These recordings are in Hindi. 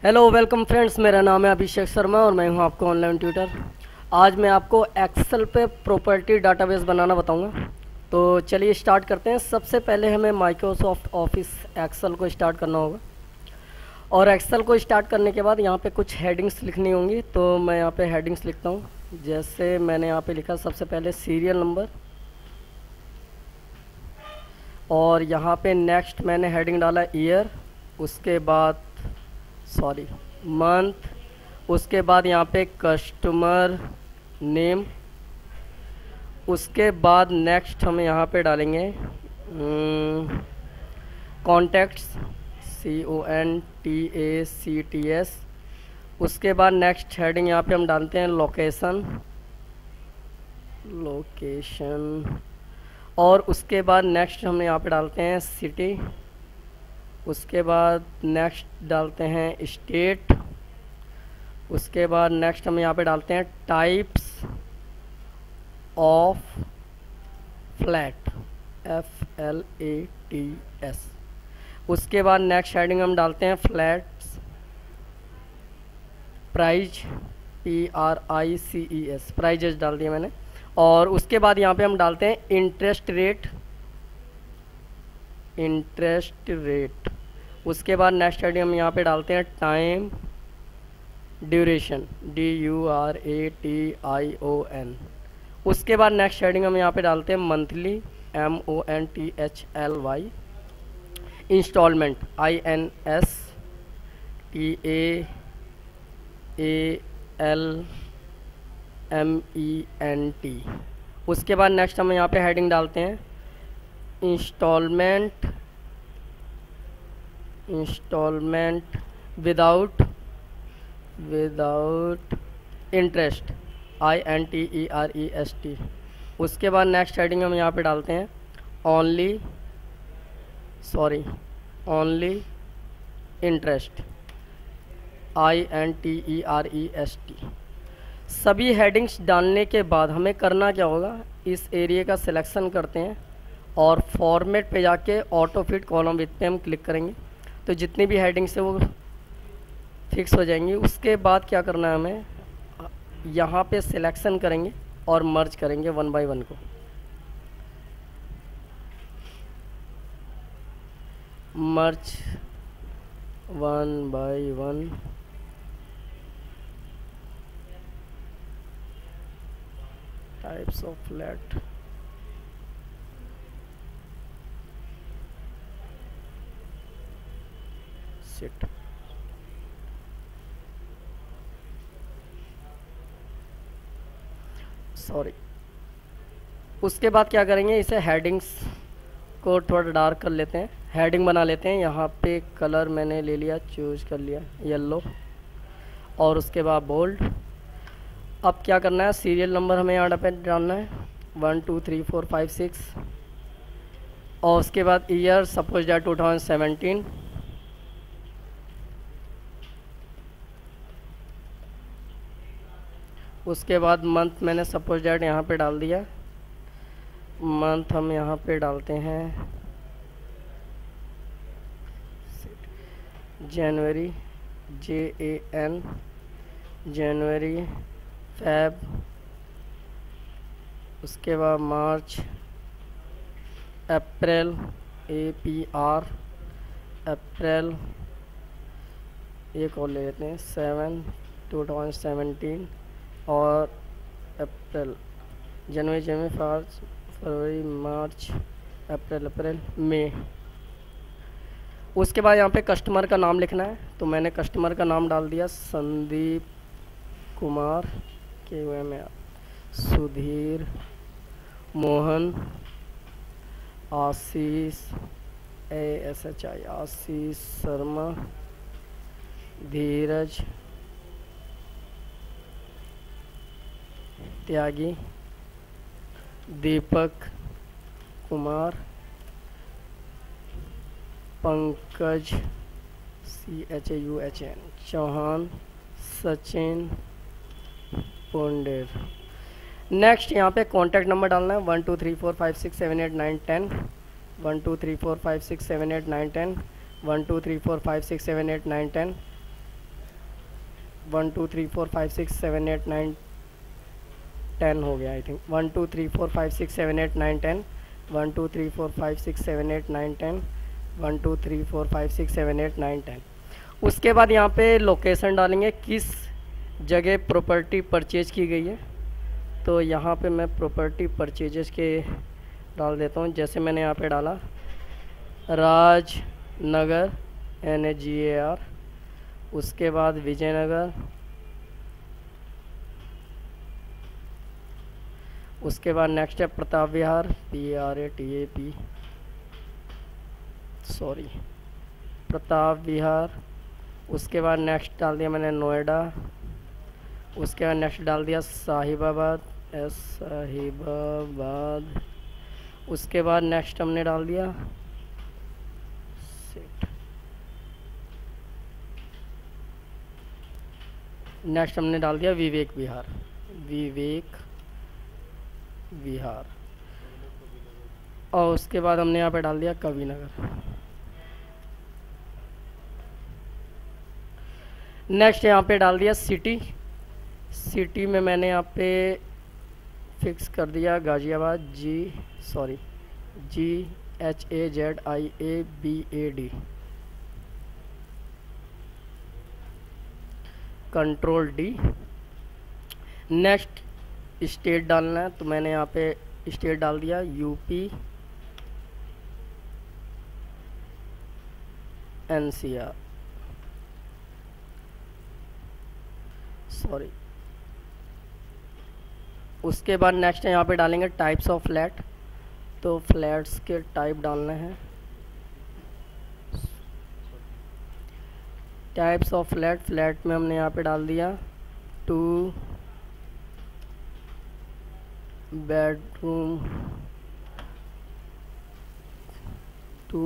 हेलो वेलकम फ्रेंड्स, मेरा नाम है अभिषेक शर्मा और मैं हूं आपको ऑनलाइन ट्यूटर। आज मैं आपको एक्सेल पे प्रॉपर्टी डाटाबेस बनाना बताऊंगा। तो चलिए स्टार्ट करते हैं। सबसे पहले हमें माइक्रोसॉफ्ट ऑफिस एक्सेल को स्टार्ट करना होगा और एक्सेल को स्टार्ट करने के बाद यहाँ पे कुछ हेडिंग्स लिखनी होंगी। तो मैं यहाँ पे हेडिंग्स लिखता हूँ। जैसे मैंने यहाँ पे लिखा सबसे पहले सीरियल नंबर, और यहाँ पे नेक्स्ट मैंने हेडिंग डाला ईयर, उसके बाद मंथ, उसके बाद यहाँ पे कस्टमर नेम, उसके बाद नेक्स्ट हम यहाँ पे डालेंगे कॉन्टैक्ट्स, CONTACTS। उसके बाद नेक्स्ट हेडिंग यहाँ पे हम डालते हैं लोकेशन, और उसके बाद नेक्स्ट हम यहाँ पे डालते हैं सिटी। उसके बाद नेक्स्ट डालते हैं स्टेट। उसके बाद नेक्स्ट हम यहाँ पे डालते हैं टाइप्स ऑफ फ्लैट, FLATS। उसके बाद नेक्स्ट हेडिंग हम डालते हैं फ्लैट्स प्राइज, PRICES, प्राइजेस डाल दिया मैंने। और उसके बाद यहाँ पे हम डालते हैं इंटरेस्ट रेट। उसके बाद नेक्स्ट हेडिंग हम यहाँ पे डालते हैं टाइम ड्यूरेशन, DURATION। उसके बाद नेक्स्ट हेडिंग हम यहाँ पे डालते हैं मंथली, MONTHLY। Instalment, INSTALMENT। उसके बाद नेक्स्ट हम यहाँ पे हेडिंग डालते हैं इंस्टॉलमेंट विदाउट इंटरेस्ट, INTEREST। उसके बाद नेक्स्ट हेडिंग हम यहाँ पे डालते हैं ओनली इंटरेस्ट, INTEREST। सभी हेडिंग्स डालने के बाद हमें करना क्या होगा, इस एरिया का सिलेक्शन करते हैं और फॉर्मेट पे जाके ऑटो फिट कॉलम विथ पे हम क्लिक करेंगे तो जितनी भी हेडिंग्स है वो फिक्स हो जाएंगी। उसके बाद क्या करना है, हमें यहाँ पे सिलेक्शन करेंगे और मर्ज करेंगे वन बाय वन को। Merge one by one, types of flat, sit. उसके बाद क्या करेंगे, इसे हेडिंग्स को थोड़ा डार्क कर लेते हैं, हेडिंग बना लेते हैं। यहाँ पे कलर मैंने ले लिया, चूज कर लिया येलो, और उसके बाद बोल्ड। अब क्या करना है, सीरियल नंबर हमें यहाँ पे डालना है 1 2 3 4 5 6, और उसके बाद ईयर सपोज दैट 2017। उसके बाद मंथ मैंने सपोज दैट यहाँ पे डाल दिया, मंथ हम यहाँ पे डालते हैं जनवरी, JAN, जनवरी, फेब। उसके बाद मार्च, अप्रैल, APR, अप्रैल। एक और ले लेते हैं 7 2017, और अप्रैल, जनवरी, फरवरी, मार्च, अप्रैल, मई। उसके बाद यहाँ पे कस्टमर का नाम लिखना है, तो मैंने कस्टमर का नाम डाल दिया संदीप कुमार, KUMAR, सुधीर, मोहन, आशीष, ASHI, आशीष शर्मा, धीरज, त्यागी, दीपक कुमार, पंकज, CHAUHN, चौहान, सचिन, पुंडेर। नेक्स्ट यहाँ पे कॉन्टैक्ट नंबर डालना है 1 2 3 4 5 6 7 8 9 10, 1 2 3 4 5 6 7 8 9 10, 1 2 3 4 5 6 7 8 9 10। 1 2 3 4 5 6 7 8 9 10 हो गया आई थिंक। 1 2 3 4 5 6 7 8 9 10 1 2 3 4 5 6 7 8 9 10 1 2 3 4 5 6 7 8 9 10। उसके बाद यहाँ पे लोकेशन डालेंगे, किस जगह प्रॉपर्टी परचेज की गई है। तो यहाँ पे मैं प्रॉपर्टी परचेजेस के डाल देता हूँ। जैसे मैंने यहाँ पे डाला राजनगर NAGAR, उसके बाद विजयनगर, उसके बाद नेक्स्ट है प्रताप विहार PRATAP सॉरी प्रताप विहार। उसके बाद नेक्स्ट डाल दिया मैंने नोएडा। उसके बाद नेक्स्ट डाल दिया साहिबाबाद साहिबाबाद। उसके बाद नेक्स्ट हमने डाल दिया विवेक विहार और उसके बाद हमने यहाँ पे डाल दिया कविनगर। नेक्स्ट यहाँ पे डाल दिया सिटी में मैंने यहाँ पे फिक्स कर दिया Ghaziabad GHAZIABAD। Control D। Next state डालना है, तो मैंने यहाँ पे स्टेट डाल दिया UP NCR सॉरी। उसके बाद नेक्स्ट यहाँ पे डालेंगे टाइप्स ऑफ फ्लैट। तो फ्लैट्स के टाइप डालने हैं। टाइप्स ऑफ फ्लैट में हमने यहाँ पे डाल दिया 2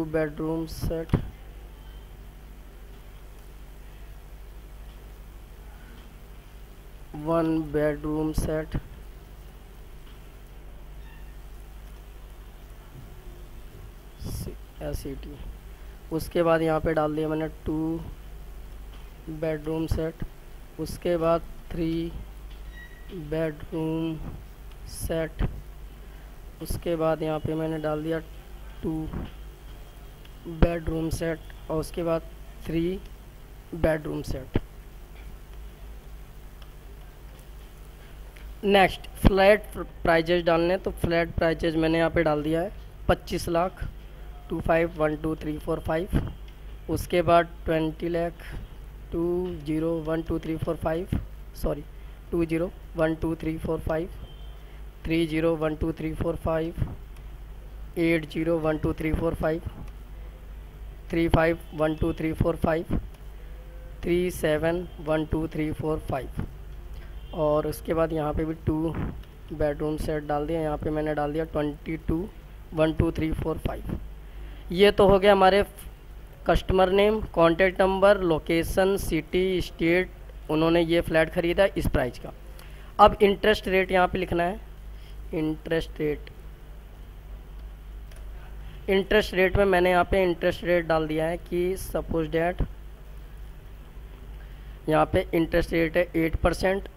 bedroom set, 1 bedroom set, SET। उसके बाद यहाँ पे डाल दिया मैंने 2 बेडरूम सेट। उसके बाद 3 बेडरूम सेट। उसके बाद यहाँ पे मैंने डाल दिया 2 बेडरूम सेट और उसके बाद 3 bedroom set. Next flat prices डालने, तो फ्लैट प्राइजेज मैंने यहाँ पे डाल दिया है 25 लाख 25 1 2 3 4 5। उसके बाद 20 लाख 20 1 2 3 4 5 सॉरी 20 1 2 3 4 5 30 1 2 3 4 5 80 1 2 3 4 5 35 1 2 3 4 5 37 1 2 3 4 5। और उसके बाद यहाँ पे भी 2 बेडरूम सेट डाल दिया। यहाँ पे मैंने डाल दिया 22 1 2 3 4 5। ये तो हो गया हमारे customer name, contact number, location, city, state, उन्होंने ये फ्लैट ख़रीदा इस प्राइस का। अब इंटरेस्ट रेट यहाँ पे लिखना है। इंटरेस्ट रेट में मैंने यहाँ पे इंटरेस्ट रेट डाल दिया है कि सपोज डैट यहाँ पे इंटरेस्ट रेट है 8%,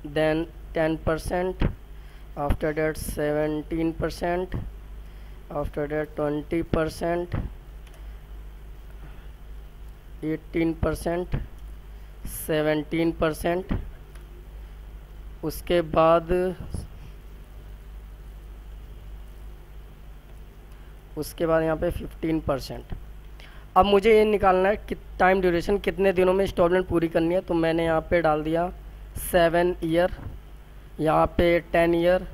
then 10%, after that 17%, after that 20%, 18%, 17%, उसके बाद यहाँ पे 15%। अब मुझे ये निकालना है कि टाइम ड्यूरेशन कितने दिनों में इंस्टॉलमेंट पूरी करनी है। तो मैंने यहाँ पे डाल दिया 7 ईयर, यहाँ पे 10 year,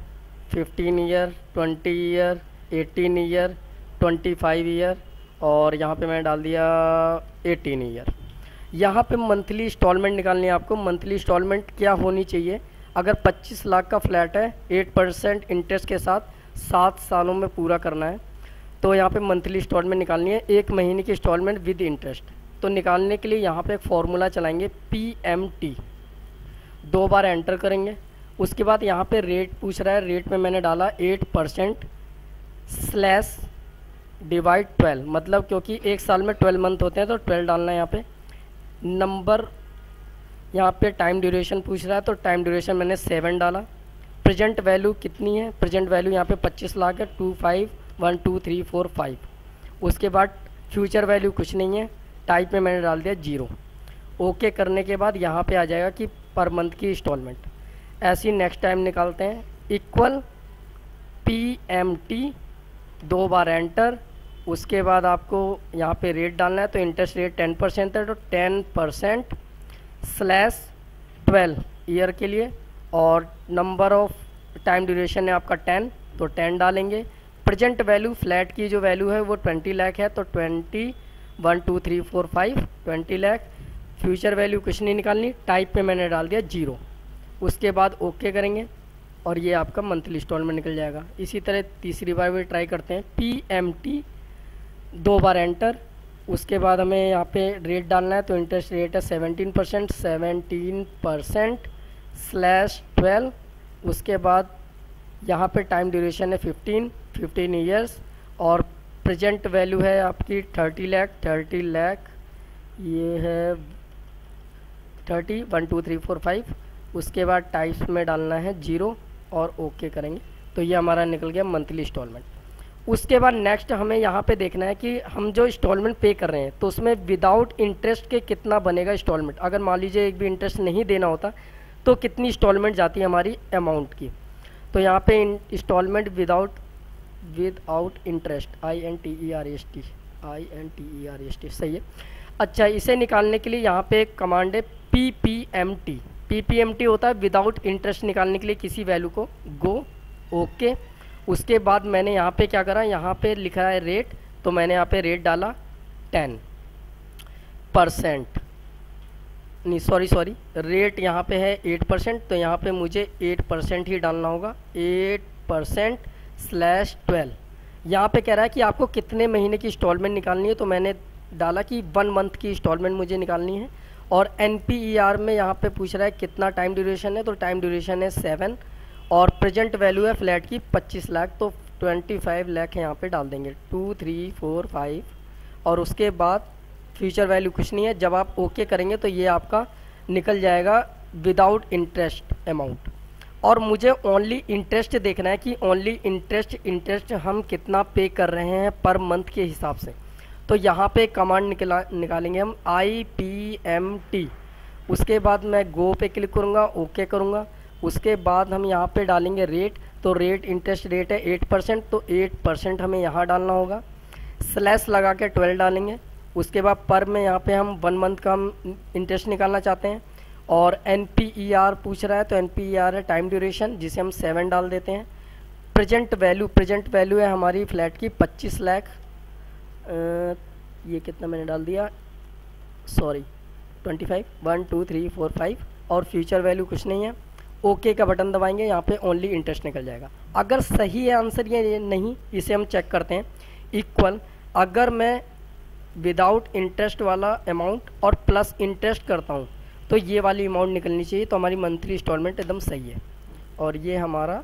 15 year, 20 year, 18 year, 25 year और यहाँ पे मैंने डाल दिया 18 ईयर। यहाँ पे मंथली इंस्टॉलमेंट निकालनी है आपको। मंथली इंस्टॉलमेंट क्या होनी चाहिए? अगर 25 लाख का फ्लैट है 8% इंटरेस्ट के साथ 7 सालों में पूरा करना है, तो यहाँ पे मंथली इंस्टॉलमेंट निकालनी है, 1 महीने की इंस्टॉलमेंट विद इंटरेस्ट। तो निकालने के लिए यहाँ पे एक फॉर्मूला चलाएंगे PMT, 2 बार एंटर करेंगे। उसके बाद यहाँ पे रेट पूछ रहा है, रेट में मैंने डाला 8% स्लैश डिवाइड 12, मतलब क्योंकि 1 साल में 12 मंथ होते हैं तो 12 डालना है यहाँ पे। नंबर यहाँ पे टाइम ड्यूरेशन पूछ रहा है, तो टाइम ड्यूरेशन मैंने 7 डाला। प्रेजेंट वैल्यू कितनी है, प्रेजेंट वैल्यू यहाँ पे 25 लाख है, 2 5 1 2 3 4 5। उसके बाद फ्यूचर वैल्यू कुछ नहीं है, टाइप में मैंने डाल दिया 0। ओके करने के बाद यहाँ पे आ जाएगा कि पर मंथ की इंस्टॉलमेंट। ऐसी नेक्स्ट टाइम निकालते हैं, इक्वल PMT 2 बार एंटर। उसके बाद आपको यहाँ पे रेट डालना है, तो इंटरेस्ट रेट 10% है, तो 10% /12 ईयर के लिए, और नंबर ऑफ टाइम ड्यूरेशन है आपका 10, तो 10 डालेंगे। प्रेजेंट वैल्यू फ्लैट की जो वैल्यू है वो 20 लाख है, तो 20 1 2 3 4 5 20 लाख। फ्यूचर वैल्यू कुछ नहीं निकालनी, टाइप पे मैंने डाल दिया 0। उसके बाद ओके करेंगे और ये आपका मंथली इंस्टॉलमेंट निकल जाएगा। इसी तरह तीसरी बार भी ट्राई करते हैं, PMT 2 बार एंटर। उसके बाद हमें यहाँ पे रेट डालना है, तो इंटरेस्ट रेट है 17% /12। उसके बाद यहाँ पे टाइम ड्यूरेशन है 15 ईयर्स, और प्रेजेंट वैल्यू है आपकी 30 लाख। ये है 30 1 2 3 4 5। उसके बाद टाइप्स में डालना है 0 और ओके करेंगे, तो ये हमारा निकल गया मंथली इंस्टॉलमेंट। उसके बाद नेक्स्ट हमें यहाँ पे देखना है कि हम जो इंस्टॉलमेंट पे कर रहे हैं तो उसमें विदाउट इंटरेस्ट के कितना बनेगा इंस्टॉलमेंट। अगर मान लीजिए एक भी इंटरेस्ट नहीं देना होता तो कितनी इंस्टॉलमेंट जाती है हमारी अमाउंट की। तो यहाँ पे इंस्टॉलमेंट विदाउट इंटरेस्ट INTEREST सही है। अच्छा, इसे निकालने के लिए यहाँ पे एक कमांड है PPMT होता है विदाउट इंटरेस्ट निकालने के लिए किसी वैल्यू को, गो ओके। उसके बाद मैंने यहाँ पे क्या करा, यहाँ पे लिखा है रेट, तो मैंने यहाँ पे रेट डाला 10%, नहीं सॉरी रेट यहाँ पे है 8%, तो यहाँ पे मुझे 8% ही डालना होगा, 8% /12। यहाँ पे कह रहा है कि आपको कितने महीने की इंस्टॉलमेंट निकालनी है, तो मैंने डाला कि 1 मंथ की इंस्टॉलमेंट मुझे निकालनी है। और NPER में यहाँ पे पूछ रहा है कितना टाइम ड्यूरेशन है, तो टाइम ड्यूरेशन है 7, और प्रेजेंट वैल्यू है फ्लैट की 25 लाख, तो 25 लाख यहाँ पे डाल देंगे, 2 3 4 5। और उसके बाद फ्यूचर वैल्यू कुछ नहीं है। जब आप ओके करेंगे तो ये आपका निकल जाएगा विदाउट इंटरेस्ट अमाउंट। और मुझे ओनली इंटरेस्ट देखना है कि ओनली इंटरेस्ट हम कितना पे कर रहे हैं पर मंथ के हिसाब से। तो यहाँ पे कमांड निकालेंगे हम IPMT। उसके बाद मैं गो पे क्लिक करूँगा, ओके करूँगा। उसके बाद हम यहाँ पे डालेंगे रेट, तो रेट इंटरेस्ट रेट है 8%, तो 8% हमें यहाँ डालना होगा, स्लैश लगा के 12 डालेंगे। उसके बाद पर में यहाँ पे हम 1 मंथ का हम इंटरेस्ट निकालना चाहते हैं, और NPER पूछ रहा है, तो NPER है टाइम ड्यूरेशन, जिसे हम 7 डाल देते हैं। प्रेजेंट वैल्यू है हमारी फ्लैट की 25 लाख, ये कितना मैंने डाल दिया, 25 1 2 3 4 5। और फ्यूचर वैल्यू कुछ नहीं है। ओके का बटन दबाएंगे, यहाँ पे ओनली इंटरेस्ट निकल जाएगा। अगर सही है आंसर ये नहीं, इसे हम चेक करते हैं। इक्वल, अगर मैं विदाउट इंटरेस्ट वाला अमाउंट और प्लस इंटरेस्ट करता हूँ तो ये वाली अमाउंट निकलनी चाहिए, तो हमारी मंथली इंस्टॉलमेंट एकदम सही है। और ये हमारा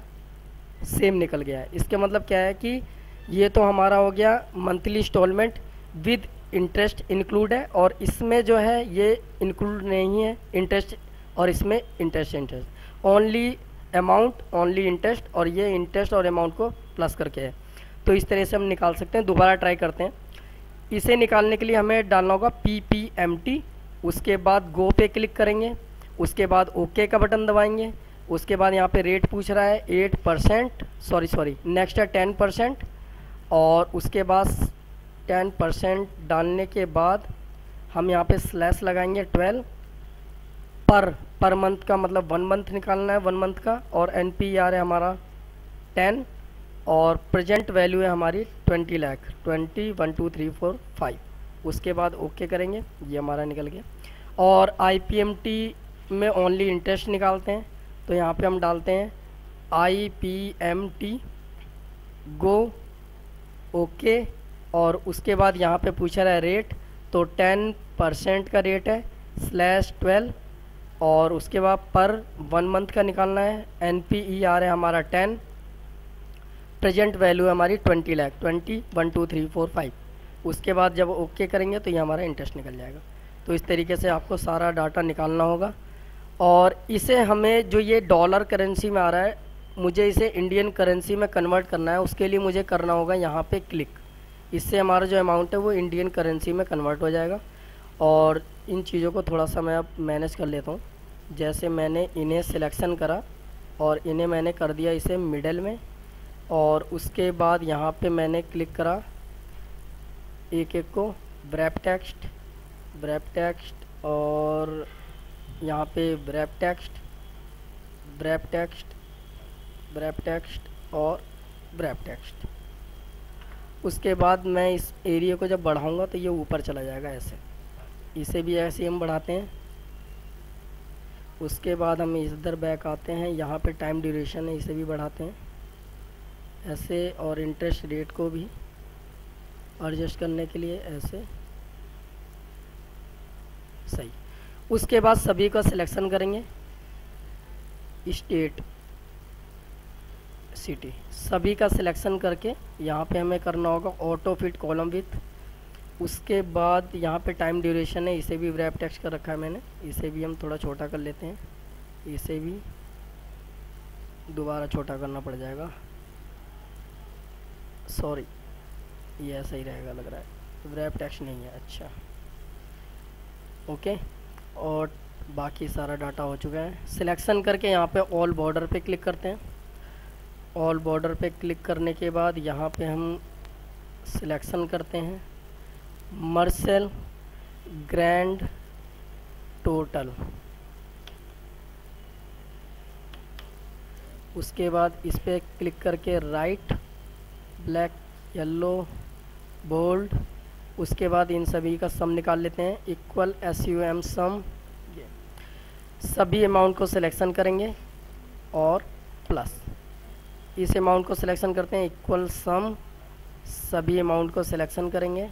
सेम निकल गया है। इसके मतलब क्या है कि ये तो हमारा हो गया monthly instalment with interest include है, और इसमें जो है ये इंक्लूड नहीं है इंटरेस्ट, और इसमें interest only amount only interest, और ये इंटरेस्ट और अमाउंट को प्लस करके है। तो इस तरह से हम निकाल सकते हैं। दोबारा ट्राई करते हैं। इसे निकालने के लिए हमें डालना होगा PPMT। उसके बाद गो पे क्लिक करेंगे, उसके बाद ओके का बटन दबाएंगे। उसके बाद यहाँ पे रेट पूछ रहा है 8%, सॉरी नेक्स्ट है 10%, और उसके बाद 10% डालने के बाद हम यहाँ पे स्लैश लगाएंगे 12। पर मंथ का मतलब 1 मंथ निकालना है, 1 मंथ का। और NPER है हमारा 10, और प्रेजेंट वैल्यू है हमारी 20 लाख, 20 1 2 3 4 5। उसके बाद ओके करेंगे, ये हमारा निकल गया। और IPMT में ओनली इंटरेस्ट निकालते हैं, तो यहाँ पे हम डालते हैं IPMT गो ओके। और उसके बाद यहाँ पे पूछा रहा है रेट, तो 10% का रेट है /12, और उसके बाद पर 1 मंथ का निकालना है। NPER है हमारा 10, प्रेजेंट वैल्यू है हमारी 20 लाख, 20 1 2 3 4 5। उसके बाद जब ओके करेंगे तो ये हमारा इंटरेस्ट निकल जाएगा। तो इस तरीके से आपको सारा डाटा निकालना होगा। और इसे हमें जो ये डॉलर करेंसी में आ रहा है, मुझे इसे इंडियन करेंसी में कन्वर्ट करना है। उसके लिए मुझे करना होगा यहाँ पे क्लिक। इससे हमारा जो अमाउंट है वो इंडियन करेंसी में कन्वर्ट हो जाएगा। और इन चीज़ों को थोड़ा सा मैं अब मैनेज कर लेता हूँ। जैसे मैंने इन्हें सिलेक्शन करा और इन्हें मैंने कर दिया इसे मिडल में, और उसके बाद यहाँ पे मैंने क्लिक करा एक एक को, ब्रैप टेक्स्ट और यहाँ पे ब्रैप टेक्स्ट और ब्रैप टेक्स्ट। उसके बाद मैं इस एरिया को जब बढ़ाऊंगा तो ये ऊपर चला जाएगा ऐसे। इसे भी ऐसे हम बढ़ाते हैं। उसके बाद हम इधर बैक आते हैं, यहाँ पे टाइम ड्यूरेशन है, इसे भी बढ़ाते हैं ऐसे। और इंटरेस्ट रेट को भी एडजस्ट करने के लिए ऐसे, सही। उसके बाद सभी का सिलेक्शन करेंगे, स्टेट, सिटी, सभी का सिलेक्शन करके यहाँ पे हमें करना होगा ऑटो फिट कॉलम विथ। उसके बाद यहाँ पे टाइम ड्यूरेशन है, इसे भी रैप टेक्स्ट कर रखा है मैंने, इसे भी हम थोड़ा छोटा कर लेते हैं। इसे भी दोबारा छोटा करना पड़ जाएगा, सॉरी, ये ऐसा ही रहेगा लग रहा है, रैप टेक्स्ट नहीं है, अच्छा ओके। और बाकी सारा डाटा हो चुका है। सिलेक्शन करके यहाँ पे ऑल बॉर्डर पे क्लिक करते हैं। ऑल बॉर्डर पे क्लिक करने के बाद यहाँ पे हम सिलेक्शन करते हैं मर्सेल ग्रैंड टोटल। उसके बाद इस पर क्लिक करके राइट, ब्लैक, येलो, बोल्ड। उसके बाद इन सभी का सम निकाल लेते हैं, इक्वल SUM सम। सभी अमाउंट को सिलेक्शन करेंगे और प्लस, इस अमाउंट को सिलेक्शन करते हैं, इक्वल सम, सभी अमाउंट को सिलेक्शन करेंगे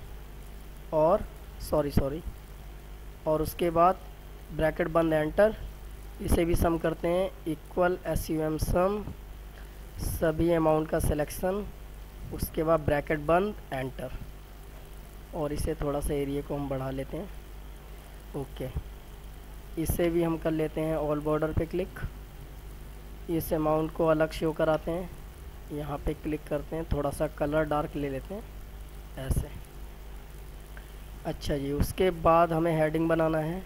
और सॉरी, और उसके बाद ब्रैकेट बंद, एंटर। इसे भी सम करते हैं, इक्वल SUM सम, सभी अमाउंट का सिलेक्शन, उसके बाद ब्रैकेट बंद, एंटर। और इसे थोड़ा सा एरिया को हम बढ़ा लेते हैं, ओके। इसे भी हम कर लेते हैं ऑल बॉर्डर पे क्लिक। इस अमाउंट को अलग शो कराते हैं, यहाँ पे क्लिक करते हैं, थोड़ा सा कलर डार्क ले लेते हैं ऐसे, अच्छा जी। उसके बाद हमें हेडिंग बनाना है।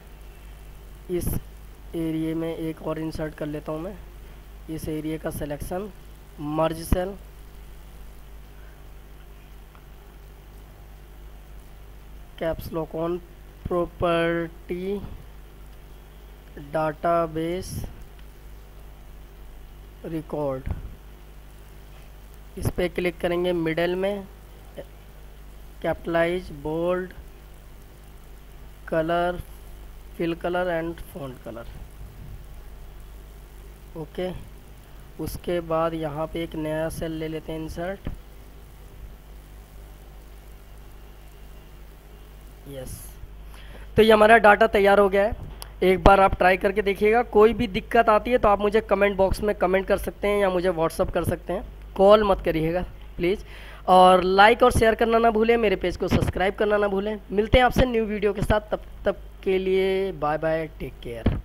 इस एरिया में एक और इंसर्ट कर लेता हूँ मैं, इस एरिया का selection, merge cell, caps lock on, property database record. इस पे क्लिक करेंगे, मिडल में capitalise, bold, colour, fill colour and font colour, okay. उसके बाद यहाँ पे एक नया सेल ले लेते हैं, इंसर्ट, यस। तो ये हमारा डाटा तैयार हो गया है। एक बार आप ट्राई करके देखिएगा। कोई भी दिक्कत आती है तो आप मुझे कमेंट बॉक्स में कमेंट कर सकते हैं या मुझे व्हाट्सअप कर सकते हैं, कॉल मत करिएगा प्लीज़। और लाइक और शेयर करना ना भूलें, मेरे पेज को सब्सक्राइब करना ना भूलें। मिलते हैं आपसे न्यू वीडियो के साथ, तब तक के लिए बाय बाय, टेक केयर।